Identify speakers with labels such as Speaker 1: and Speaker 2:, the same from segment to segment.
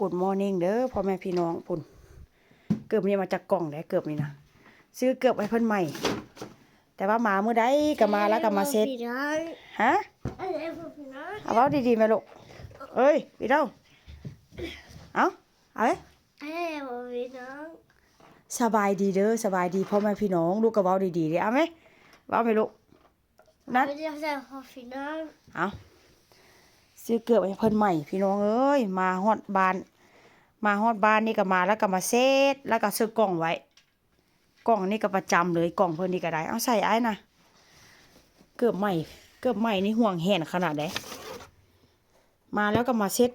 Speaker 1: Good morning เด้อพ่อแม่พี่น้องปุ่นเกือบนี่มาจากกล่องได้เกือบนี่นะซื้อเกือบไว้เพิ่นใหม่แต่ว่ามามื้อใดก็มาแล้วก็มาเซ็ตฮะเอาเว้าดีๆแม่ลูกเอ้ยพี่เด้าเอาเว้ยสบายดีเด้อสบายดีพ่อแม่พี่น้องลูกก็เว้าดีๆเด้เอาไหมเว้าไหมลูกนั่นเอาซื้อเกือบไว้เพิ่นใหม่พี่น้องเอ้ยมาฮอดบ้านนี่ก็มาแล้วก็มาเซตแล้วก็ซื้อกล่องไว้กล่องนี่ก็ประจำเลยกล่องเพิ่นนี่ก็ได้เอาใส่ไอ้นะเกือบใหม่นี่ห่วงแหนขนาดไหนมาแล้วก็มาเซต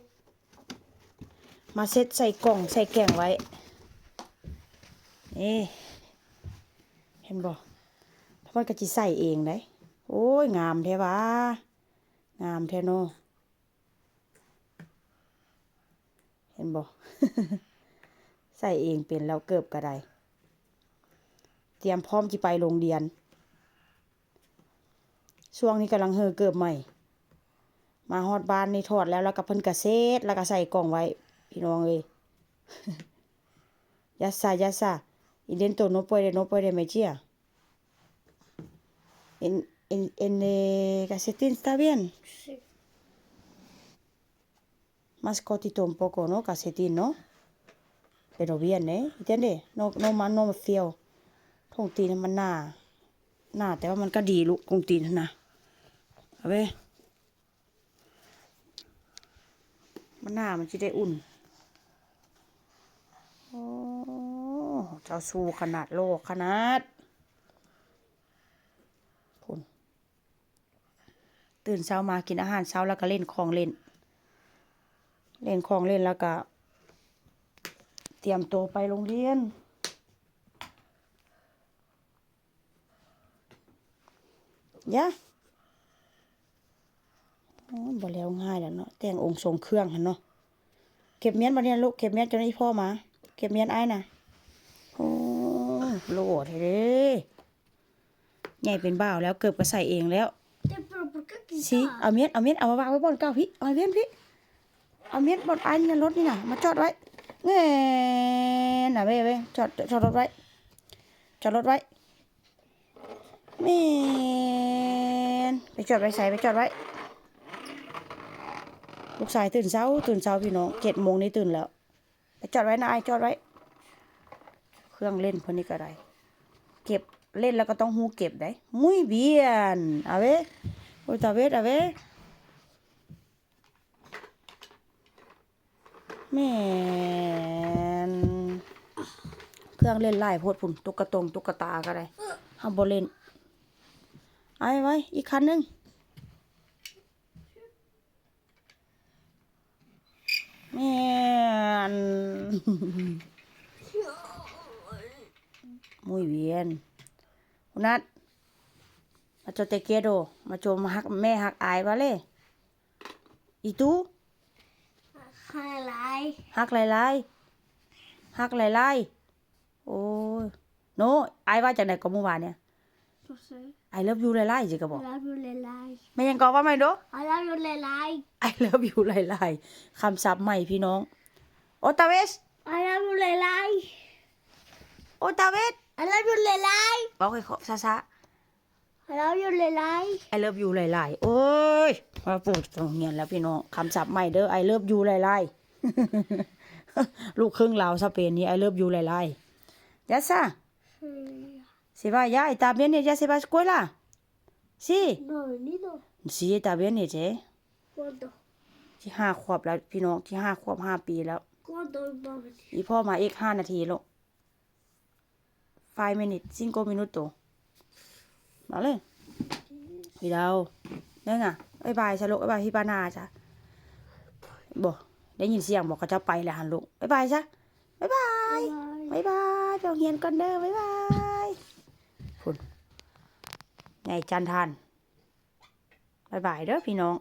Speaker 1: ใส่กล่องใส่แกงไว้นี่เห็นบ่เพราะมันก็สิใส่เองได้โอ้ยงามแท้วะงามแท้เนาะเห็นบ่ ใส่เองเป็นแล้วเกือบก็ได้เตรียมพร้อมที่ไปโรงเรียนช่วงนี้กำลังเฮอเกือบใหม่มาฮอดบ้านนี่ทอดแล้วก็เพิ่นก็เซตแล้วก็ใส่กล่องไว้พี่น้องเอ้ย ya sa intento no puede Mejía en calcetín está bien
Speaker 2: sí
Speaker 1: más cortito un poco no calcetín no pero bien ¿entiendes? no más no feo ทงตีนมันหน้าแต่ว่ามันก็ดีลูกทงตีนนะเอาไปมันหน้ามันจะได้อุ่นโอ้เจ้าสู้ขนาดโลกขนาดคุณตื่นเช้ามากินอาหารเช้าแล้วก็เล่นของเล่นแล้วก็เตรียมตัวไปโรงเรียนยะบ่แล้วง่ายแล้วเนาะแต่งองค์ทรงเครื่องหั่นเนาะเก็บเมียนมาเนี่ยลูกเก็บเมียนจนให้พ่อมาเก็บเมียนไอ้น่ะโอ้โลดเด้ใหญ่เป็นบ่าวแล้วเกือบก็ใส่เองแล้วสิเอาเมียนเอามาวางไว้บนเก้าพี่เอาเมียนพี่เอาเมียนบนไอ้นี่รถนี่น่ะมาจอดไว้แง่น่ะเว้ยจอดรถไว้แม่นไปจอดไว้ใส่ไปจอดไว้ลูกชายตื่นเช้าพี่น้อง7 โมงนี่ตื่นแล้วไปจอดไว้นะไอ้จอดไว้เครื่องเล่นพวกนี้ก็ได้เก็บเล่นแล้วก็ต้องหูเก็บได้muy bien a ver otra vez a ver แม่นเครื่องเล่นหลายโพดพุ่นตุ๊กตาก็ได้เฮาบ่เล่นเอาไว้อีกคันนึงแม่น muy bien คุณนัทมาโจเตเกโดมาโจมาฮักแม่ฮักอายว่าเลยอีตูฮักหลายโอ้ยโนอายว่าจากไหนก็เมื่อวานเนี่ย I love you หลายๆสิก็บอกแม่ยังก็ว่าไม่ดู I love you หลายๆคำศัพท์ใหม่พี่น้องโอตาเวสโอตาเวสบอกให้ช้าๆI love you หลายๆโอ้ยมาปวดตรงเงียนแล้วพี่น้องคำศัพท์ใหม่เด้อ I love you หลายๆ ลูกครึ่งลาวสเปนนี่ I love you หลายๆ ya está se va ya está bien ya se va a escuela sí
Speaker 2: no ha venido
Speaker 1: sí está bien ella
Speaker 2: ¿cuándo?
Speaker 1: ที่5 ขวบแล้วพี่น้องที่5 ขวบ 5 ปีแล้ว
Speaker 2: ¿cuándo va a venir?
Speaker 1: อีพ่อมาอีก5 นาทีลูก5 minutes 5 minutos มาเลยพี่ดาวเนี่ยไงบ๊ายบายจ้ะลูกบ๊ายบายพี่ปานาจ้ะบอกได้ยินเสียงบอกเขาจะไปแล้วหันลูกบ๊ายบายจ้ะบ๊ายบายไปโรงเรียนก่อนเด้อบ๊ายบายคุณไงจันทานบ๊ายบายเด้อพี่น้อง